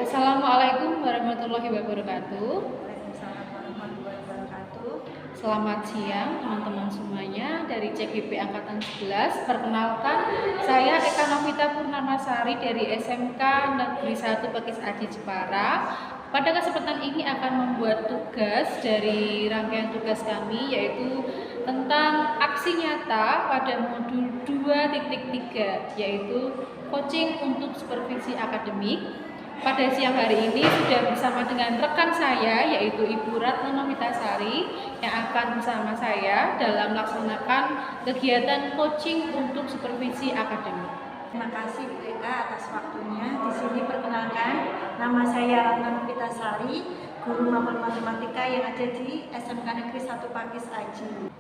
Assalamualaikum warahmatullahi wabarakatuh. Waalaikumsalam warahmatullahi wabarakatuh. Selamat siang teman-teman semuanya dari CGP Angkatan 11. Perkenalkan, saya Eka Novita Purnamasari dari SMK Negeri 1 Pakis Aji Jepara. Pada kesempatan ini akan membuat tugas dari rangkaian tugas kami, yaitu tentang aksi nyata pada modul 2.3, yaitu coaching untuk supervisi akademik. Pada siang hari ini sudah bersama dengan rekan saya, yaitu Ibu Ratna Novitasari, yang akan bersama saya dalam melaksanakan kegiatan coaching untuk supervisi akademik. Terima kasih Bu Eka atas waktunya. Di sini perkenalkan, nama saya Ratna Novitasari, guru mapel matematika yang ada di SMK Negeri 1 Pakis Aji.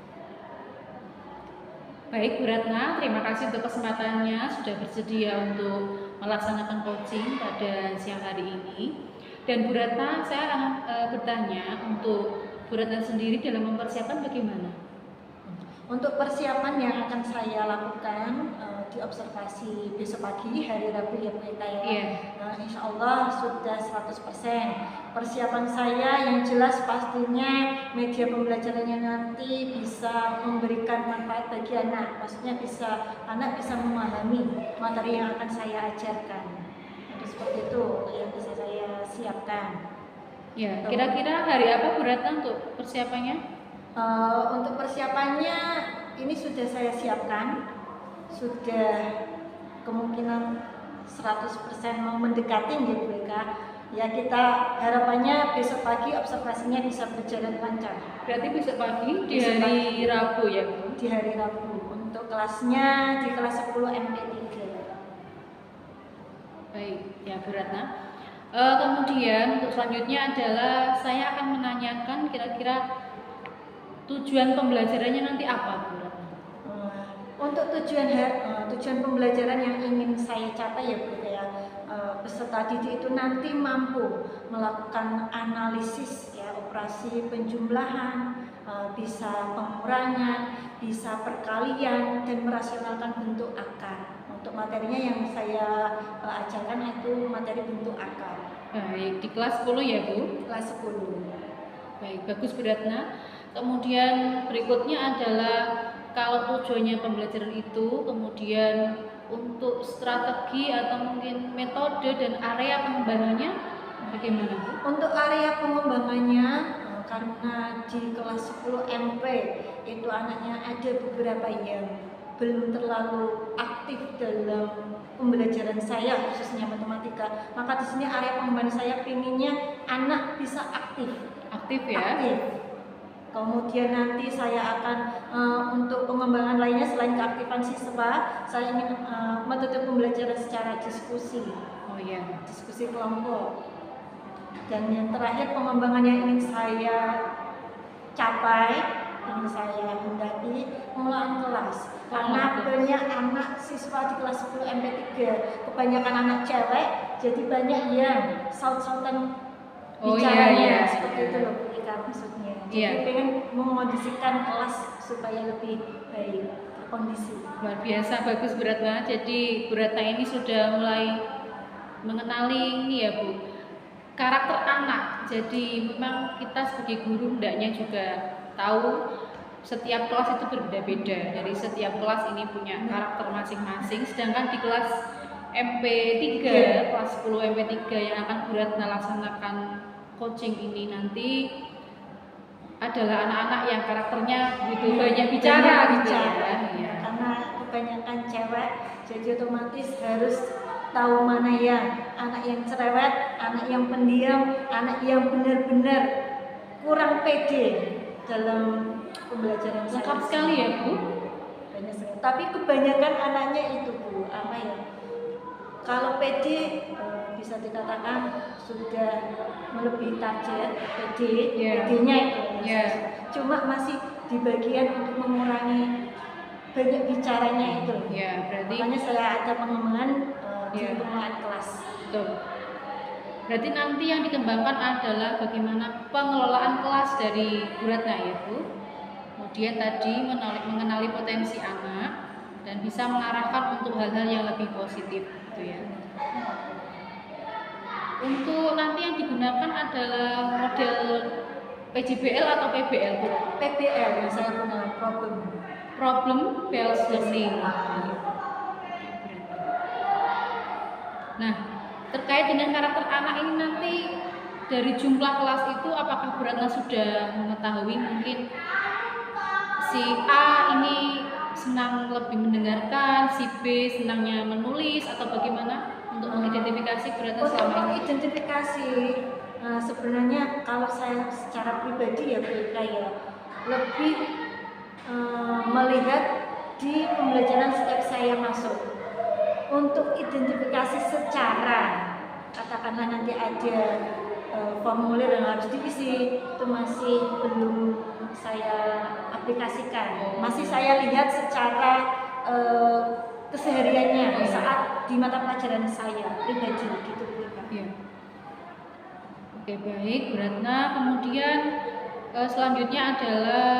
Baik Bu Ratna, terima kasih untuk kesempatannya sudah bersedia untuk melaksanakan coaching pada siang hari ini. Dan Bu Ratna, saya akan bertanya untuk Bu Ratna sendiri dalam mempersiapkan bagaimana? Untuk persiapan yang akan saya lakukan di observasi besok pagi hari Rabu ya Bu Eka ya. Iya. Insya Allah sudah 100%. Persiapan saya yang jelas pastinya media pembelajarannya nanti bisa memberikan manfaat bagi anak. Maksudnya anak bisa memahami materi yang akan saya ajarkan. Jadi seperti itu yang bisa saya siapkan. Ya, kira-kira hari apa Bu Ratna untuk persiapannya? Untuk persiapannya ini sudah saya siapkan, sudah kemungkinan 100% mau mendekati ya Bu Eka. Ya kita harapannya besok pagi observasinya bisa berjalan lancar. Berarti besok pagi di hari Rabu ya Bu? Di hari Rabu. Untuk kelasnya di kelas 10 MP3. Baik, ya Bu Ratna. Kemudian untuk selanjutnya adalah saya akan menanyakan kira-kira tujuan pembelajarannya nanti apa Bu Ratna? Untuk tujuan pembelajaran yang ingin saya capai ya Bu ya, peserta didik itu nanti mampu melakukan analisis ya, operasi penjumlahan, bisa pengurangan, bisa perkalian dan merasionalkan bentuk akar. Untuk materinya yang saya ajarkan itu materi bentuk akar. Baik, di kelas 10 ya Bu? Kelas 10. Baik, bagus Bu Ratna. Kemudian berikutnya adalah kalau tujuannya pembelajaran itu, kemudian untuk strategi atau mungkin metode dan area pengembangannya bagaimana Bu? Untuk area pengembangannya karena di kelas 10 MP itu anaknya ada beberapa yang belum terlalu aktif dalam pembelajaran saya khususnya matematika, maka di sini area pengembangan saya pinginnya anak bisa aktif ya. Aktif. Kemudian nanti saya akan untuk pengembangan lainnya selain keaktifan siswa, saya ingin metode pembelajaran secara diskusi. Oh iya, diskusi kelompok. Dan yang terakhir pengembangan yang ingin saya capai, ingin saya hendaki pengelolaan kelas. Karena banyak anak siswa di kelas 10 MP3, kebanyakan anak cewek, jadi banyak yang saut-sautan bicaranya seperti itu loh Bu Eka maksudnya. Jadi pengen memondisikan kelas supaya lebih baik kondisi. Luar biasa, bagus Bu Ratna. Jadi Bu Ratna ini sudah mulai mengenali ini ya Bu, karakter anak. Jadi memang kita sebagai guru hendaknya juga tahu setiap kelas itu berbeda-beda. Dari setiap kelas ini punya karakter masing-masing. Sedangkan di kelas MP3, kelas 10 MP3 yang akan Bu Ratna laksanakan coaching ini nanti adalah anak-anak yang karakternya begitu banyak bicara gitu ya. Karena kebanyakan cewek, jadi otomatis harus tahu mana yang anak yang cerewet, anak yang pendiam, anak yang benar-benar kurang pede dalam pembelajaran. Lengkap sekali ya Bu. Banyak sekali. Tapi kebanyakan anaknya itu Bu, apa ya? Kalau pede bisa dikatakan sudah melebihi target PD, PD-nya itu. Iya. Cuma masih di bagian untuk mengurangi banyak bicaranya itu. Ya, berarti Makanya saya ada pengembangan di Iya. pengelolaan kelas. betul. Berarti nanti yang dikembangkan adalah bagaimana pengelolaan kelas dari Bu Ratna ya Bu. Kemudian tadi mengenali potensi anak dan bisa mengarahkan untuk hal-hal yang lebih positif gitu ya. Untuk nanti yang digunakan adalah model PJBL atau PBL Bu? PBL yang saya punya Problem based learning. Nah, terkait dengan karakter anak ini nanti dari jumlah kelas itu apakah Bu Ratna sudah mengetahui mungkin si A ini senang lebih mendengarkan, si B senangnya menulis atau bagaimana untuk mengidentifikasi Bu Ratna selama Untuk ini? identifikasi sebenarnya kalau saya secara pribadi ya Bu Eka ya lebih melihat di pembelajaran setiap saya masuk. Untuk identifikasi secara katakanlah nanti ada formulir yang harus diisi itu masih belum saya aplikasikan. Masih saya lihat secara kesehariannya saat di mata pelajaran saya pribadi gitu Bu Eka. Ya. Oke, baik Bu Ratna. Kemudian selanjutnya adalah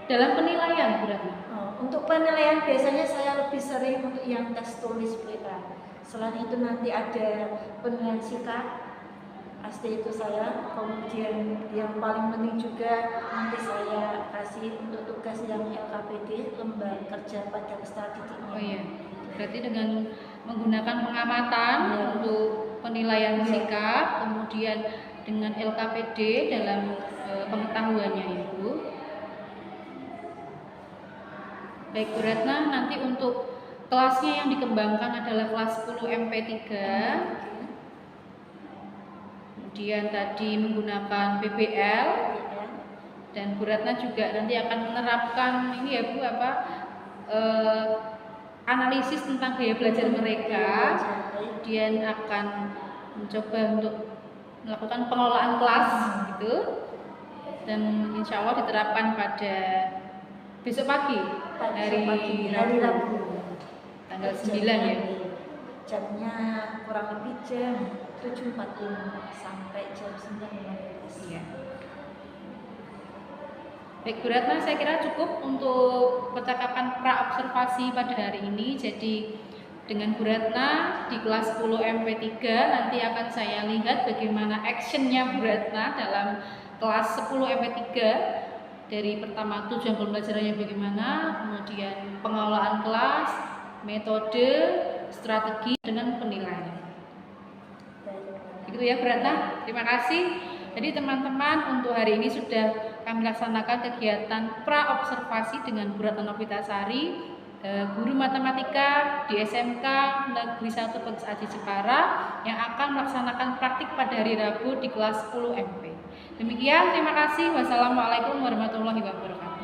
dalam penilaian Bu Ratna. Untuk penilaian biasanya saya lebih sering untuk yang tes tulis Bu Eka. Selain itu nanti ada penilaian sikap, pasti itu saya. Kemudian yang paling penting juga nanti saya kasih untuk tugas yang LKPD, lembar kerja pada peserta didiknya. Oh iya, berarti dengan menggunakan pengamatan untuk penilaian sikap, kemudian dengan LKPD dalam pengetahuannya ya Bu. Baik Bu Ratna, nanti untuk kelasnya yang dikembangkan adalah kelas 10 MP3. Kemudian tadi menggunakan PBL dan Bu Ratna juga nanti akan menerapkan ini ya Bu analisis tentang gaya belajar mereka. Kemudian akan mencoba untuk melakukan pengelolaan kelas gitu. Dan insya Allah diterapkan pada besok pagi hari Rabu tanggal 9 ya. Jamnya kurang lebih jam 7.45 sampai jam 9.15. Iya. Baik Bu Ratna, saya kira cukup untuk percakapan pra-observasi pada hari ini. Jadi dengan Bu Ratna di kelas 10 MP3 nanti akan saya lihat bagaimana actionnya Bu Ratna dalam kelas 10 MP3 dari pertama tujuan pembelajarannya bagaimana, kemudian pengelolaan kelas, metode, strategi, dengan penilaian. Begitu ya Bu Ratna, terima kasih. Jadi teman-teman untuk hari ini sudah kami laksanakan kegiatan pra-observasi dengan Bu Ratna Novitasari, guru matematika di SMK Negeri 1 Pekis Aji Jepara yang akan melaksanakan praktik pada hari Rabu di kelas 10 MP. Demikian, terima kasih. Wassalamualaikum warahmatullahi wabarakatuh.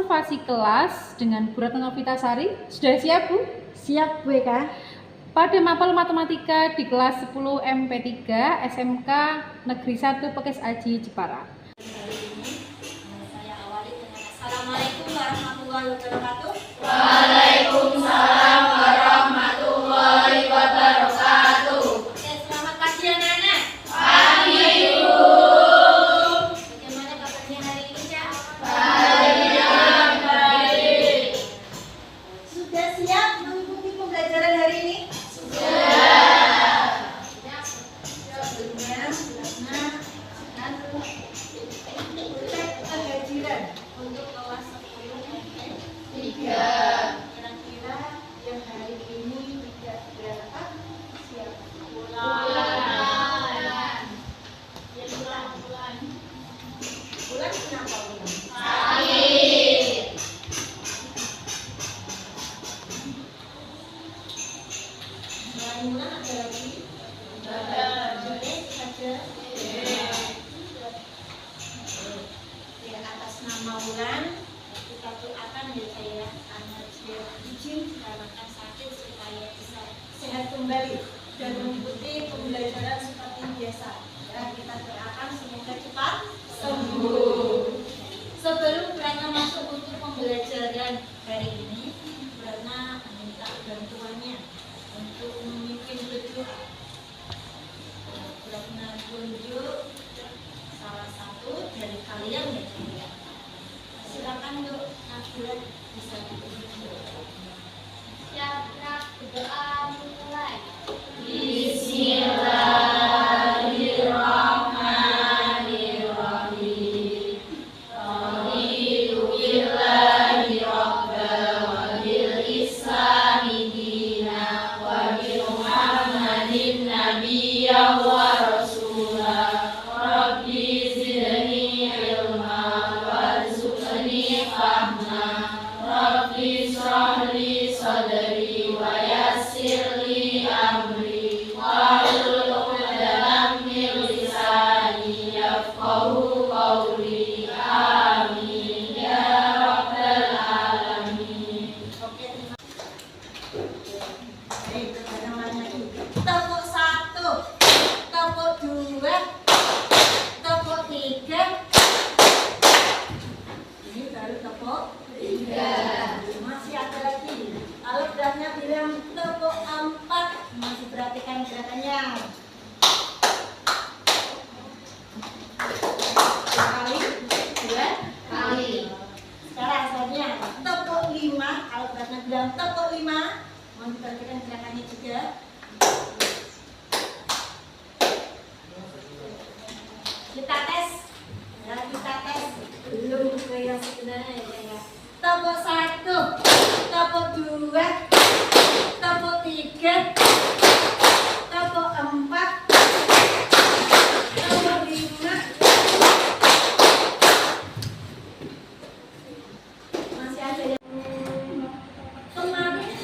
Observasi kelas dengan Bu Ratna Novitasari. Sudah siap Bu? Siap Bu Eka. Pada mapel matematika di kelas 10 MP3 SMK Negeri 1 Pekis Aji Jepara. Saya awali dengan Assalamualaikum warahmatullahi wabarakatuh. Waalaikumsalam warahmatullahi wabarakatuh. Oke, selamat pagi anak-anak. Pagi Bu. Bagaimana kabarnya hari ini, Cak? Baik. Sudah siap mengikuti pembelajaran hari ini? Sudah. Sebelumnya, dan cek kehajiran untuk kelas 10 Tiga. Kira-kira yang hari ini tidak berangkat siapa? Bulan. Ya, bulan. Bulan kenapa bulan? Sakit. Selain bulan ada lagi? Ada. Boleh saja. Ya, atas nama bulan kita doakan ya saya anak dia izin dikarenakan sakit supaya bisa sehat kembali dan mengikuti pembelajaran seperti biasa. Ya, kita doakan semoga cepat sembuh. Sebelum Brana masuk untuk pembelajaran hari ini, Brana minta bantuannya untuk memimpin berdoa. Brana tunjuk salah satu dari kalian ya. Silakan untuk Nabila bisa ditunjuk. Siap, berdoa mulai. Bismillahirrahmanirrahim. Raditu billahi rabban wa bil islami dinan wa bi Muhammadin nabiyyan wa rasulah. Rabbi zidni ilma warzuqni fahma. Rabbi shrah li sadri wa yassir li amri wahlul 'uqdatam min lisani yafqahu qawli. Amin ya rabbal alamin. Oke, terima kasih. Namanya tepuk 1, tepuk 2, tepuk 3. Ini baru tepuk 3. Masih ada lagi. Kalau beratnya bilang tepuk 4, masih perhatikan gerakannya. Sekali, 2 kali. Sekarang saatnya tepuk 5. Kalau beratnya bilang tepuk 5, mau diperhatikan gerakannya juga. Kita tes. Ya, kita tes. Belum ke yang sebenarnya ya. Tepuk 1, tepuk 2, tepuk 3, tepuk 4, tepuk 5. Masih ada yang kemarin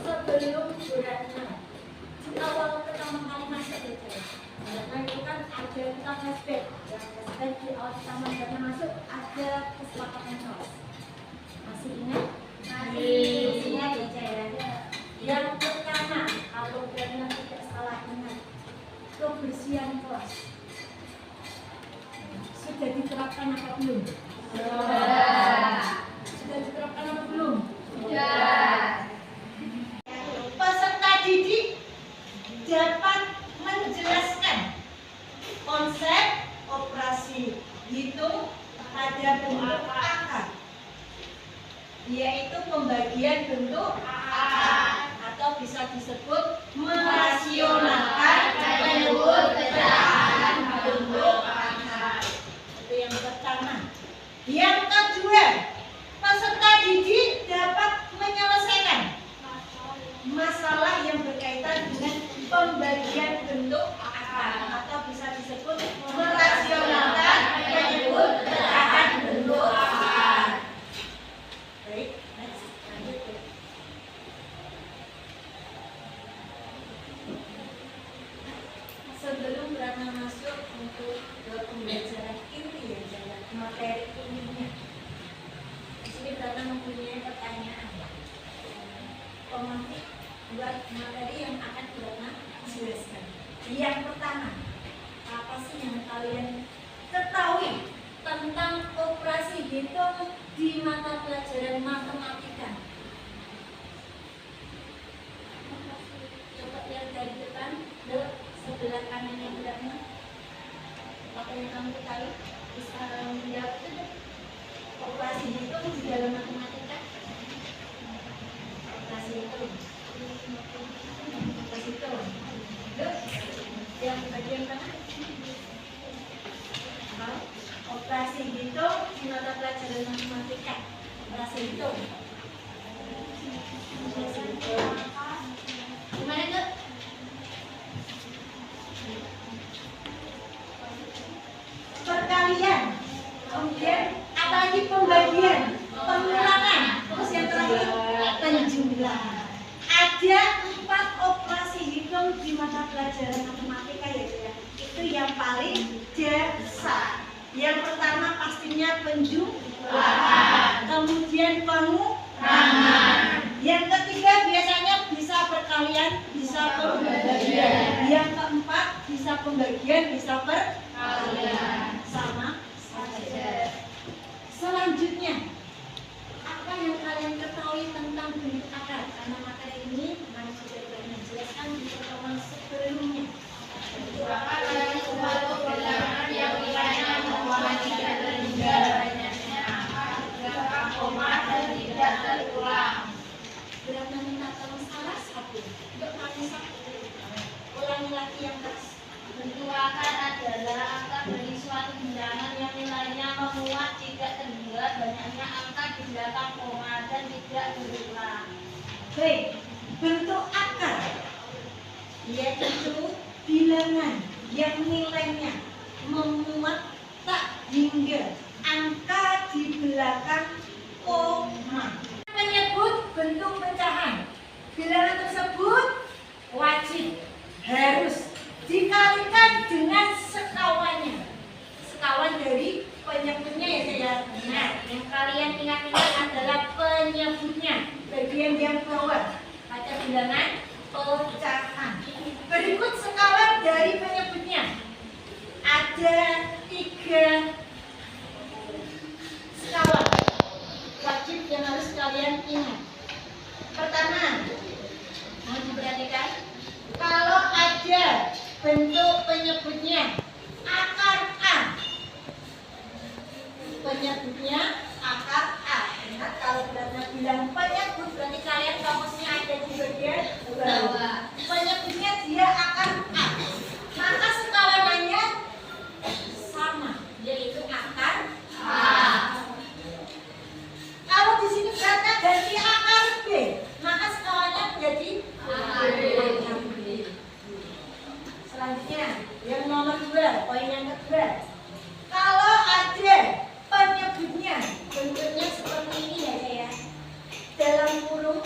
sebelum bulannya awal pertama kali masuk itu. Karena itu kan ada kita flashback. Yang flashback di awal pertama karena masuk ada kesepakatan kelas. Masih ingat? Masih ingat ya saya. Yang pertama, kalau Brana tidak salah ingat, kebersihan kelas sudah diterapkan apa belum? Sudah diterapkan apa belum? Peserta didik dapat menjelaskan konsep operasi hitung pada bentuk angka, yaitu pembagian bentuk angka atau bisa disebut merasionalkan bentuk pecahan bentuk angka. Itu yang pertama. Yang kedua, peserta didik dapat menyelesaikan masalah yang berkaitan dengan pembagian bentuk angka atau bisa disebut merasionalkan bentuk pecahan bentuk angka. Baik, next, lanjut ya. Sebelum Brana masuk untuk ke pembelajaran inti ya, saya materi umumnya. Di sini Brana mempunyai pertanyaan. Pemantik buat materi yang akan Brana jelaskan. Yang pertama, apa sih yang kalian ketahui tentang operasi hitung di mata pelajaran matematika? Coba lihat dari depan ke sebelah kanannya Brana. Apa yang kamu ketahui? Bisa menjawab itu deh. Operasi hitung di dalam matematika. Operasi hitung. Operasi hitung. Yuk, yang bagian mana? Operasi hitung di mata pelajaran matematika. Operasi hitung. Gimana tuh? Perkalian, kemudian apalagi pembagian, pengulangan, terus yang terakhir penjumlahan. Ada 4 operasi hitung di mata pelajaran matematika ya. Itu yang paling dasar. Yang pertama pastinya penjumlahan, kemudian pengulangan. Yang ketiga biasanya bisa berkalian, bisa pembagian bisa perkalian. Sama saja. Selanjutnya, apa yang kalian ketahui tentang bentuk akar? Karena materi ini kemarin sudah banyak jelaskan di pertemuan sebelumnya. Akar adalah suatu bilangan yang nilainya koma tidak terhingga, banyaknya akar berapa koma dan tidak terulang. Berapa minta tolong salah satu untuk kami satu. Ulangi lagi yang keras. Bentuk akar adalah akar dari suatu bilangan yang nilainya menguat tidak terhingga, banyaknya angka di belakang koma dan tidak berulang. Baik, bentuk akar yaitu bilangan yang nilainya memuat tak hingga angka di belakang koma. Menyebut bentuk pecahan. Bilangan tersebut wajib harus dikalikan dengan sekawannya. Sekawan dari penyebutnya ya saya. Nah, yang kalian ingat-ingat adalah penyebutnya. Bagian yang bawah ada bilangan pecahan. Berikut sekawan dari penyebutnya. Ada 3 sekawan wajib yang harus kalian ingat. Pertama, mau diperhatikan, kalau ada bentuk penyebutnya akar A, penyebutnya akar A. Ingat, kalau bilang penyebut berarti kalian fokusnya ada di bagian bawah. Penyebutnya dia akar A, maka sekawanannya sama, yaitu akar A. Kalau di sini beratnya ganti akar B, maka sekawannya menjadi akar B. Selanjutnya, yang nomor 2, poin yang kedua. Kalau ada penyebutnya, bentuknya seperti ini ya saya. Dalam kurung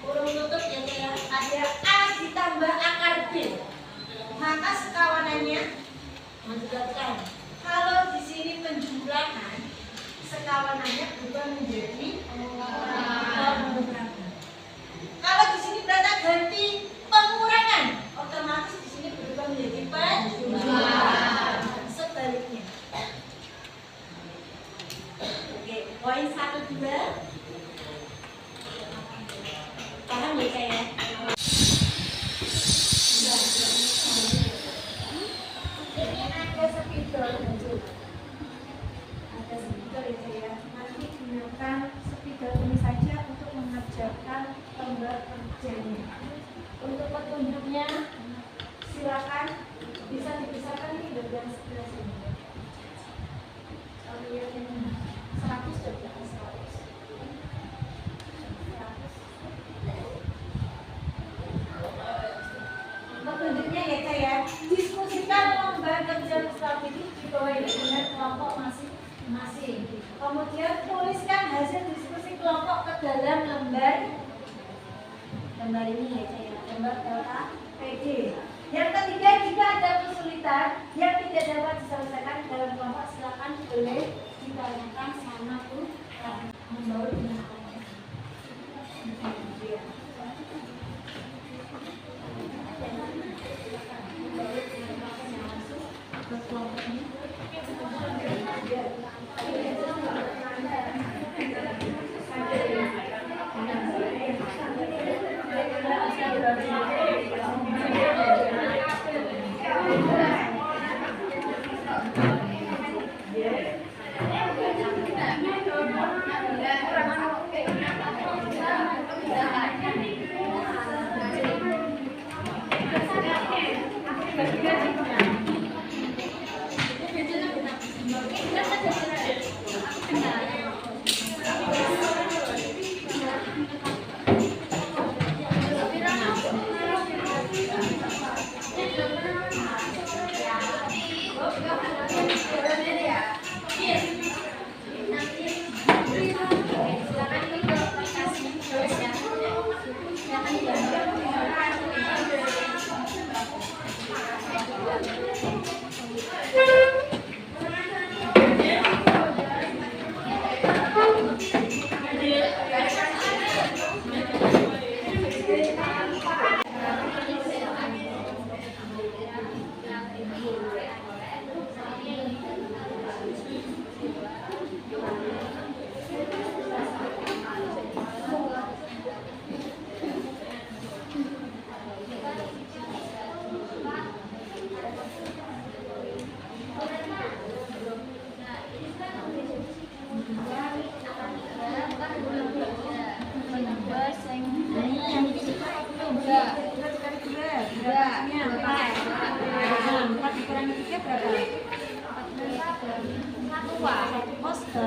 tutup ya saya, ada A ditambah akar B, maka sekawanannya menjelaskan. Kalau di sini penjumlahan, sekawanannya berubah menjadi pengurangan. Kalau di sini berarti ganti pengurangan, otomatis di sini berubah menjadi penjumlahan. Sebaliknya. Oke, poin 1, 2. Paham ya saya? Ini ada spidol lanjut. Ada spidol ya saya. Nanti gunakan spidol ini saja untuk mengerjakan lembar kerjanya. Untuk petunjuknya silakan bisa dipisahkan di bagian sebelah sini. Kalau lihat ini 100 sudah 100. Petunjuknya ya saya, diskusikan lembar kerja Mustafa ini di bawah ini dengan kelompok masing-masing. Kemudian tuliskan hasil diskusi kelompok ke dalam lembar ini ya saya, lembar data PD. Yang ketiga, jika ada kesulitan yang tidak dapat diselesaikan dalam kelompok, silakan boleh ditanyakan sama membawa dengan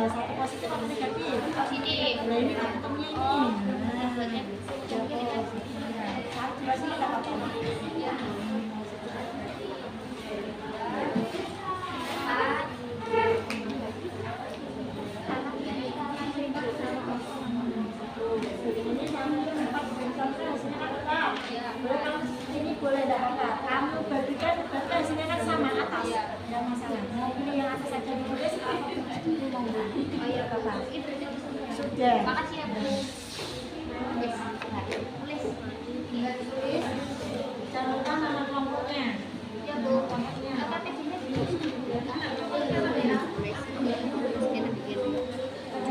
Satu positif atau negatif? Positif. Nah, ini kan ketemunya ini. Nah, satu berarti kita apa? Ini boleh tidak apa? Kamu bagikan hasilnya kan sama atas, tidak masalah. Mau pilih yang atas saja ditulis atau itu monggo. Oh iya bapak. Sudah. Makasih ya Bu. Tulis. Tulis. Tinggal tulis. Cantumkan nama kelompoknya. Ya Bu. Apa tadinya tulis?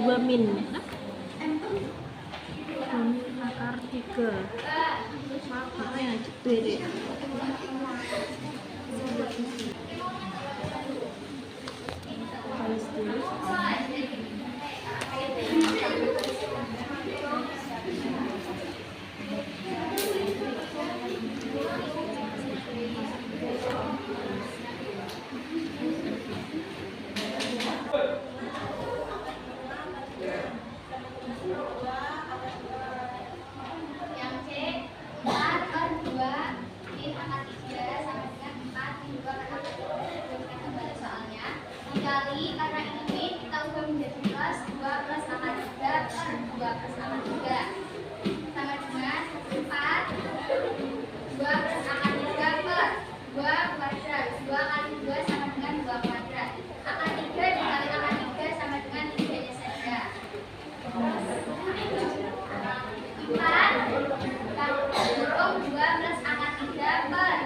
2 min. Akar 3. Makanya jepit. Tulis dulu. Yang C 4/2 min akar 3 sama dengan 4 min 2 per akar 3. Kita kembali soalnya. Dikali karena ini min kita ubah menjadi plus 2 plus akar 3 per 2 plus akar 3 sama dengan 4 2 plus akar 3 per 2 kuadrat. 2 kali 2 sama dengan 2 kuadrat. Akar 3 dikali akar 3 sama dengan 3-nya saja. 4 kurung 2 plus akar 3 per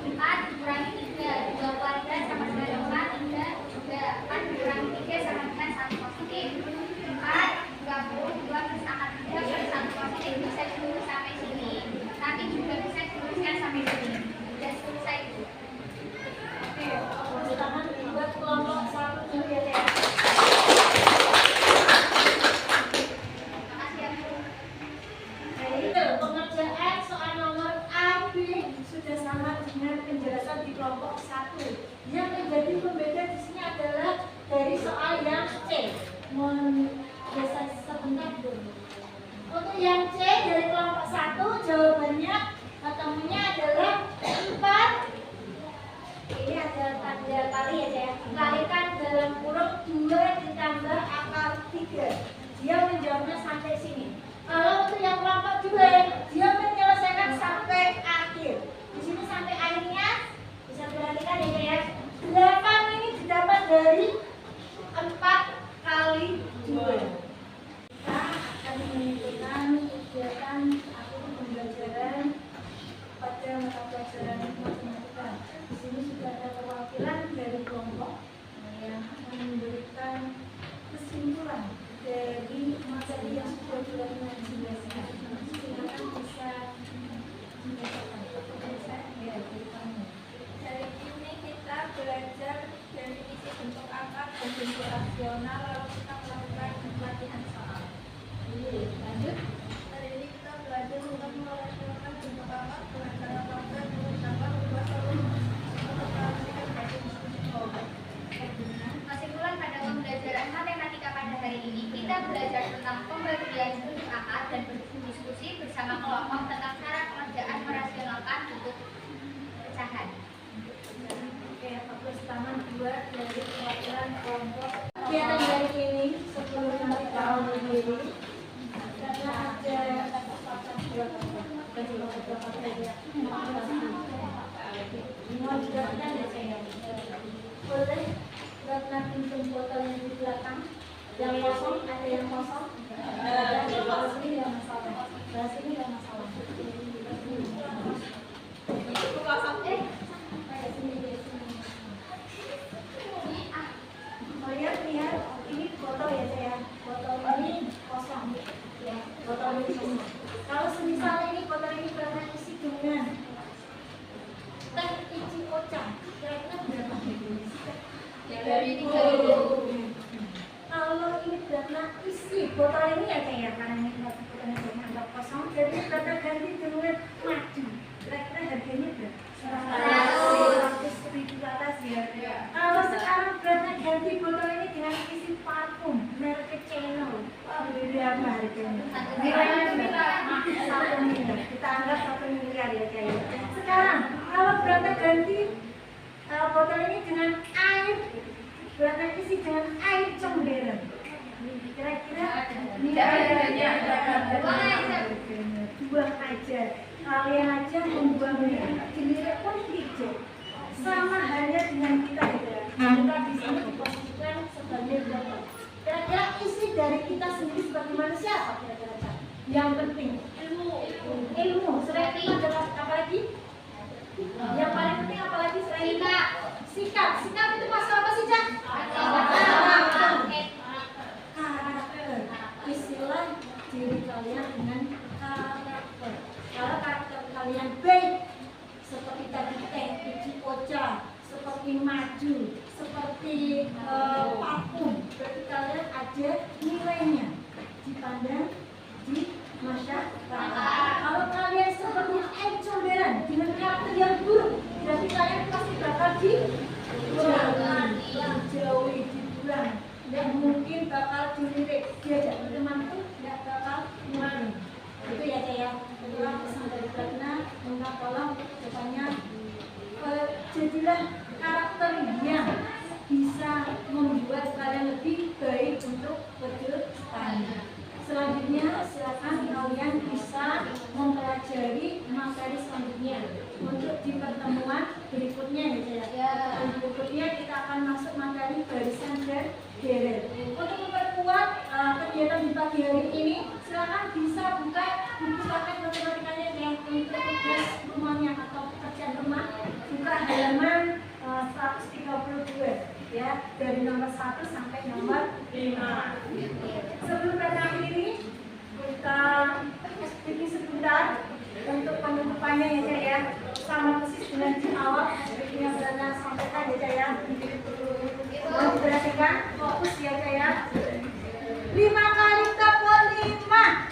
4 dikurangi 3 2 kuadrat sama dengan 4 3 4 dikurangi 3 sama dengan 1 positif 4 22 plus akar 3 per 1 positif bisa ditulis sampai sini nanti juga bisa dituliskan sampai sini sudah selesai Bu. Oke, tangan buat kelompok 1 dulu ya Teh. Makasih ya Bu. Pengerjaan soal nomor A, B sudah sama dengan penjelasan di kelompok 1. Yang menjadi pembeda di sini adalah dari soal yang C. Mohon biasa sebentar dulu. Untuk yang C dari kelompok 1 jawabannya ketemunya adalah 4. Ini ada tanda kali ya saya. Kalikan dalam kurung 2 ditambah akar 3. Dia menjawabnya sampai sini. Kalau untuk yang kelompok 2, dia menyelesaikan sampai akhir. Di sini sampai akhirnya bisa perhatikan ya. 8 ini didapat dari 4 kali 2. Kita akan menentukan kegiatan atau pembelajaran pada mata pelajaran matematika. Di sini sudah ada perwakilan dari kelompok yang akan memberikan kesimpulan dari materi yang sudah dilakukan jelaskan. Silakan bisa dibacakan. Hari ini kita belajar definisi bentuk akar dan bentuk rasional lalu kita melakukan pelatihan soal. Lanjut. Hari ini kita belajar untuk merasionalkan bentuk akar dengan cara melakukan menambah ubah selalu untuk melakukan definisi bentuk. Kesimpulan pada pembelajaran matematika pada hari ini kita belajar tentang pembagian bentuk akar dan berdiskusi bersama kelompok tentang cara pengerjaan merasionalkan bentuk pecahan. Oke, fokus taman 2 dari perwakilan kelompok. Kegiatan dari ini sebelumnya kita berdiri karena ada mohon dijelaskan ya saya. Boleh karena pintu botol yang di belakang yang kosong, ada yang kosong. Dan kalau sini tidak masalah. Kalau sini tidak masalah. Lihat ini botol ya saya. Botol ini kosong. Ya, botol ini kosong. Kalau semisal ini botol ini berapa isi dengan teh ichi ocha, kira-kira berapa? Dari 3. Kalau ini berapa isi botol ini ya saya karena ini botolnya banyak kosong, jadi berapa Oke. Sekarang kalau Brata ganti botol ini dengan air, Brata isi dengan air comberan. Kira-kira Tidak ada. buang aja. Kalian aja membuangnya. Dilihat pun hijau. Sama halnya dengan kita ya. Kita bisa diposisikan sebagai botol. Kira-kira isi dari kita sendiri sebagai manusia apa kira-kira? Yang penting ilmu. Selain itu adalah apa lagi? Yang paling penting apa lagi selain itu? Sikap. Sikap itu masalah apa sih, Cak? Karakter. Istilah diri kalian dengan karakter. Kalau karakter kalian baik, seperti tadi teh, biji ocha, seperti maju, seperti parfum, berarti kalian ada nilainya dipandang di masyarakat. Kalau kalian seperti air comberan dengan karakter yang buruk, berarti kalian pasti bakal dijauhi, dibuang. Tidak mungkin bakal dilirik, diajak berteman pun tidak bakal mungkin. Itu ya saya. Kedua pesan dari Ratna, minta tolong depannya jadilah karakter yang bisa membuat kalian lebih baik untuk kedepan. Selanjutnya silakan kalian bisa mempelajari materi selanjutnya untuk di pertemuan berikutnya ya. Berikutnya kita akan masuk materi barisan dan deret. Untuk memperkuat kegiatan di pagi hari ini, silakan bisa buka buku paket matematikanya yang untuk tugas rumahnya atau pekerjaan rumah. Buka halaman 132 ya, dari nomor 1 sampai nomor 5. Sebelum kita akhiri, kita sedikit sebentar untuk penutupannya ya, sama persis dengan di awal yang sudah sampaikan ya. Mau diperhatikan, fokus ya. 5 kali tepuk 5.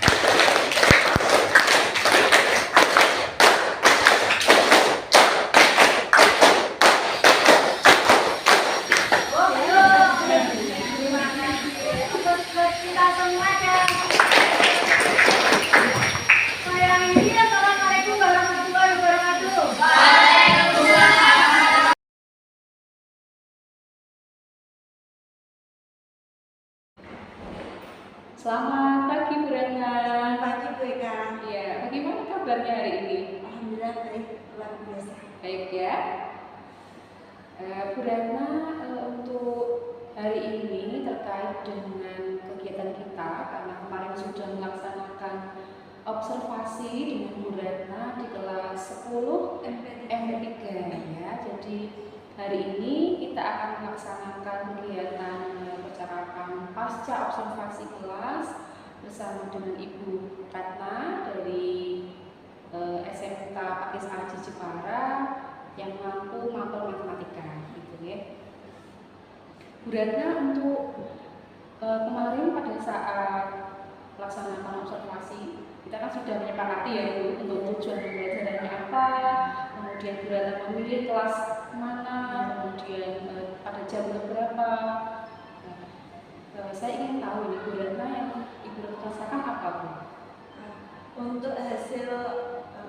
Kita semua dan saya ini assalamualaikum warahmatullahi wabarakatuh. Selamat pagi Bu Ratna. Pagi Bu Eka. Iya, bagaimana kabarnya hari ini? Alhamdulillah baik, luar biasa. Baik ya. Bu Ratna, untuk hari ini terkait dengan kegiatan kita, karena kemarin sudah melaksanakan observasi dengan Bu Ratna di kelas 10 MP3 ya. Jadi hari ini kita akan melaksanakan kegiatan percakapan pasca observasi kelas bersama dengan Ibu Ratna dari SMK Pakis Aji Jepara yang mampu matematika gitu ya. Bu Ratna, untuk kemarin pada saat melaksanakan observasi kita kan sudah menyepakati ya Bu, untuk tujuan pembelajarannya apa, kemudian Bu Ratna memilih kelas mana, kemudian pada jam berapa. Saya ingin tahu ini Bu Ratna yang Ibu rasakan apa Bu? Untuk hasil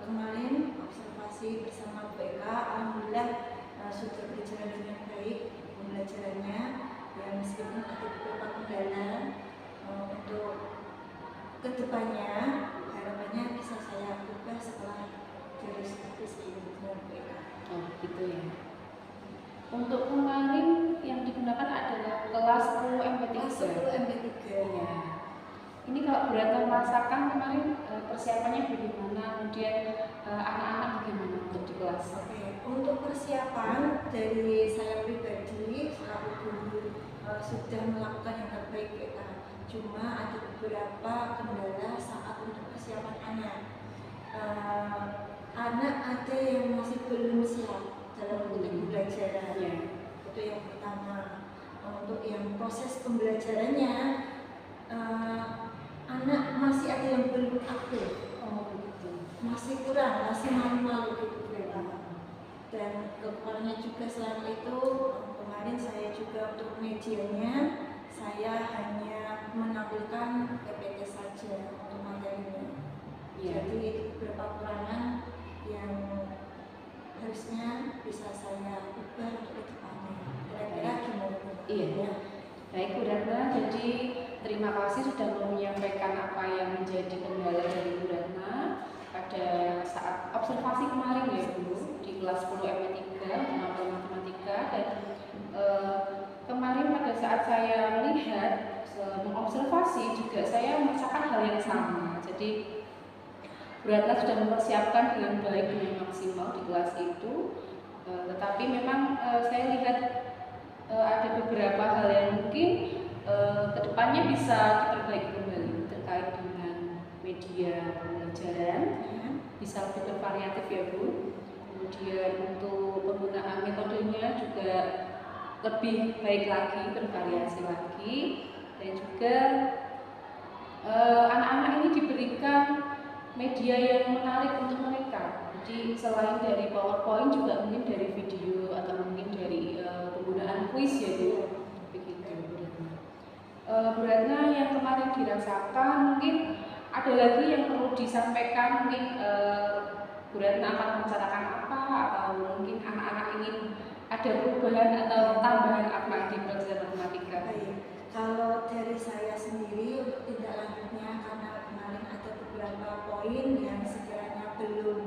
kemarin observasi bersama BK, alhamdulillah sudah berjalan dengan baik pembelajarannya. Ya meskipun ada beberapa kendala, untuk kedepannya harapannya bisa saya ubah setelah diskusi dengan BK. Oh gitu ya. Untuk kemarin yang digunakan adalah kelas 10 MP3. Kelas 10 MP3 ya. Ini kalau Bu Ratna merasakan kemarin persiapannya bagaimana, kemudian anak-anak bagaimana untuk di kelas? Oke, untuk persiapan dari saya pribadi selaku guru sudah melakukan yang terbaik ya. Cuma ada beberapa kendala saat untuk persiapan anak. Anak ada yang masih belum siap dalam bentuk pembelajaran. Ya. Itu yang pertama. Untuk yang proses pembelajarannya, anak masih ada yang belum aktif. Oh begitu. Masih kurang, masih malu-malu gitu. Dan kekurangannya juga selain itu, kemarin saya juga untuk medianya saya hanya menampilkan PPT saja untuk materinya. Ya. Jadi beberapa kekurangan yang harusnya bisa saya ubah untuk ke depannya. Kira-kira gimana Bu? Iya. Ya. Baik Bu Ratna, jadi terima kasih sudah mau menyampaikan apa yang menjadi kendala dari Bu Ratna pada saat observasi kemarin ya Bu, di kelas 10 MP3 untuk matematika. Dan kemarin pada saat saya melihat mengobservasi juga saya merasakan hal yang sama. Jadi Bu Ratna sudah mempersiapkan dengan baik dengan maksimal di kelas itu, tetapi memang saya lihat ada beberapa hal yang mungkin kedepannya bisa diperbaiki kembali terkait dengan media pembelajaran, bisa lebih bervariatif ya Bu. Kemudian untuk penggunaan metodenya juga lebih baik lagi, bervariasi lagi, dan juga anak-anak ini diberikan media yang menarik untuk mereka. Jadi selain dari PowerPoint juga mungkin dari video atau mungkin dari penggunaan kuis ya Bu. Begitu Bu Ratna, yang kemarin dirasakan mungkin ada lagi yang perlu disampaikan, mungkin Bu Ratna akan merencanakan apa, atau mungkin anak-anak ingin ada perubahan atau tambahan apa di pelajaran matematika? Baik, kalau dari saya sendiri untuk tindak lanjutnya, karena kemarin ada beberapa poin yang sekiranya belum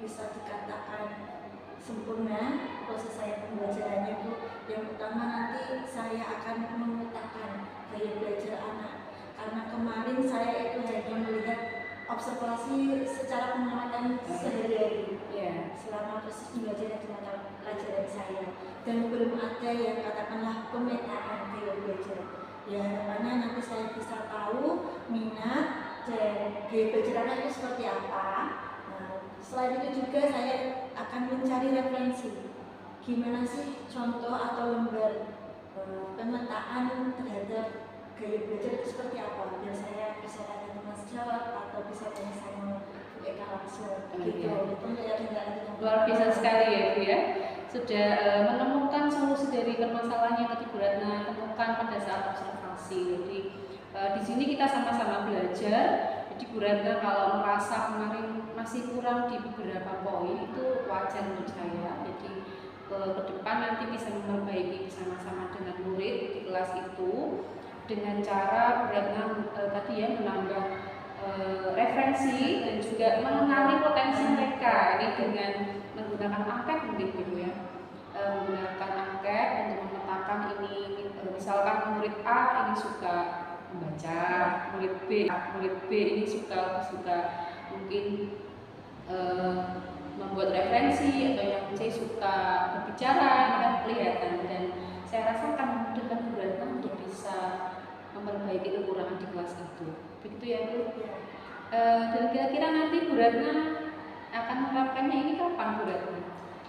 bisa dikatakan sempurna proses saya pembelajarannya Bu. Yang pertama, nanti saya akan memetakan gaya belajar anak, karena kemarin saya itu hanya melihat observasi secara pengamatan sehari-hari selama proses pembelajaran di mata pelajaran saya, dan belum ada yang katakanlah pemetaan gaya belajar. Ya, harapannya nanti saya bisa tahu minat dan gaya belajar anak itu seperti apa. Nah, selain itu juga saya akan mencari referensi, gimana sih contoh atau lembar pemetaan terhadap gaya belajar itu seperti apa, biar saya bisa tanya ke Mas Jawab atau bisa tanya sama Bu Eka langsung gitu. Itu ya tindak luar biasa sekali ya Bu ya, sudah menemukan solusi dari permasalahan yang tadi Bu Ratna temukan pada saat observasi. Jadi di sini kita sama-sama belajar. Jadi Bu Ratna kalau merasa kemarin masih kurang di beberapa poin itu wajar menurut saya. Jadi ke depan nanti bisa memperbaiki bersama-sama dengan murid di kelas itu dengan cara Bu Ratna tadi ya menambah referensi dan juga mengenali potensi mereka ini dengan menggunakan angket mungkin gitu ya, menggunakan angket untuk memetakan ini misalkan murid A ini suka membaca, murid B ini suka mungkin membuat referensi, atau yang C suka berbicara, ini kan kelihatan. Dan saya rasa akan memudahkan Bu Ratna untuk bisa memperbaiki kekurangan di kelas itu. Begitu ya Bu? Dan kira-kira nanti Bu Ratna akan menerapkannya ini kapan Bu Ratna?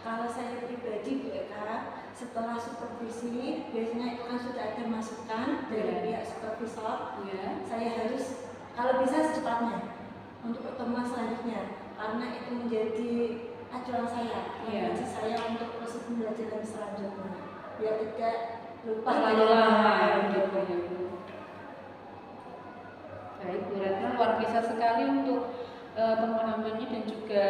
Kalau saya pribadi Bu Eka, setelah supervisi biasanya itu kan sudah ada masukan dari pihak supervisor. Saya harus kalau bisa secepatnya untuk pertemuan selanjutnya, karena itu menjadi acuan saya, referensi saya untuk proses pembelajaran selanjutnya, biar tidak lupa terlalu lama gitu ya Bu. Baik Bu Ratna, luar biasa sekali untuk pemahamannya dan juga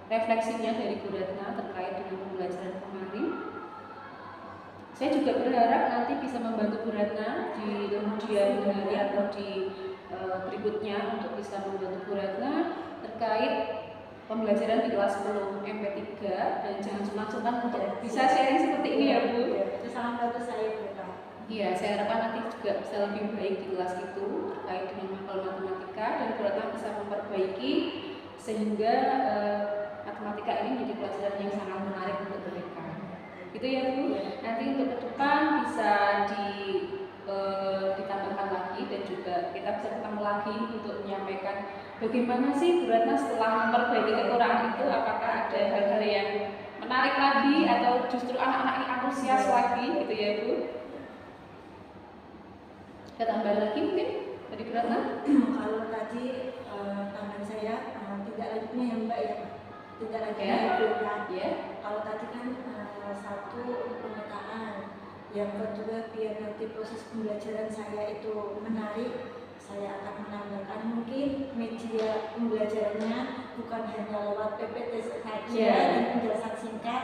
refleksinya dari Bu Ratna terkait dengan pembelajaran kemarin. Saya juga berharap nanti bisa membantu Bu Ratna di kemudian hari atau di berikutnya untuk bisa membantu Bu Ratna terkait pembelajaran di kelas 10 MP3, dan jangan sungkan-sungkan untuk bisa sharing seperti ini ya Bu. Itu sangat bagus saya Bu Eka. Iya, saya harapkan nanti juga bisa lebih baik di kelas itu terkait dengan mapel matematika, dan Bu Ratna bisa memperbaiki sehingga matematika ini menjadi pelajaran yang sangat menarik untuk mereka. Gitu ya Bu. Nanti untuk ke depan bisa ditambahkan lagi, dan juga kita bisa ketemu lagi untuk menyampaikan bagaimana sih Bu Ratna setelah memperbaiki kekurangan itu, apakah ada hal-hal yang menarik lagi atau justru anak-anak ini antusias lagi gitu ya Bu. Kita tambah lagi mungkin dari Bu Ratna. Kalau tadi tambahan saya tidak lanjutnya ya Mbak ya, tidak lanjutnya Ya. itu kan. Ya. Kalau tadi kan satu pemetaan, yang kedua biar nanti proses pembelajaran saya itu menarik, saya akan menambahkan mungkin media pembelajarannya bukan hanya lewat PPT saja dan penjelasan singkat,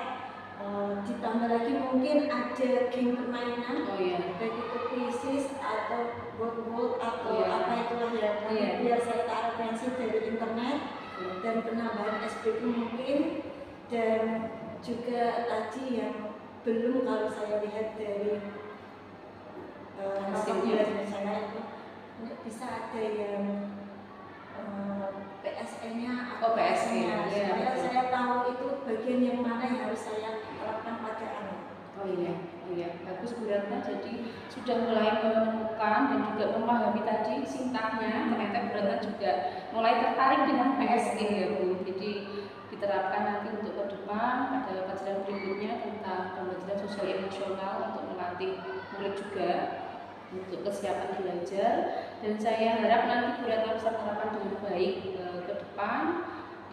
ditambah lagi mungkin ada game permainan, baik itu krisis atau board atau apa itulah ya, biar saya tak referensi dari internet dan penambahan SPQ mungkin, dan juga tadi yang belum kalau saya lihat dari mata pelajaran saya itu bisa ada yang PSN-nya atau PSN-nya, supaya saya tahu itu bagian yang mana yang harus saya terapkan pada anak. Oh iya, bagus Bu Ratna. Jadi sudah mulai menemukan dan juga memahami tadi sintaknya. Ternyata Bu Ratna juga mulai tertarik dengan PSE ya Bu. Jadi diterapkan nanti untuk ke depan pada pelajaran berikutnya tentang pembelajaran sosial emosional untuk melatih murid juga untuk kesiapan belajar. Dan saya harap nanti Bu Ratna bisa menerapkan dengan baik ke depan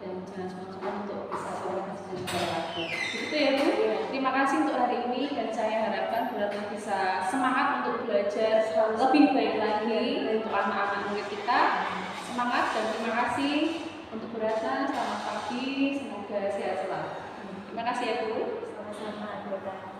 dan jangan sungkan-sungkan untuk bisa komunikasi dengan lagi. Begitu ya Bu. Terima kasih untuk hari ini dan saya harapkan Bu Ratna bisa semangat untuk belajar lebih baik lagi untuk anak-anak murid kita. Semangat dan terima kasih untuk Bu Ratna. Selamat pagi, semoga sehat selalu. Terima kasih ya Bu. Sama-sama.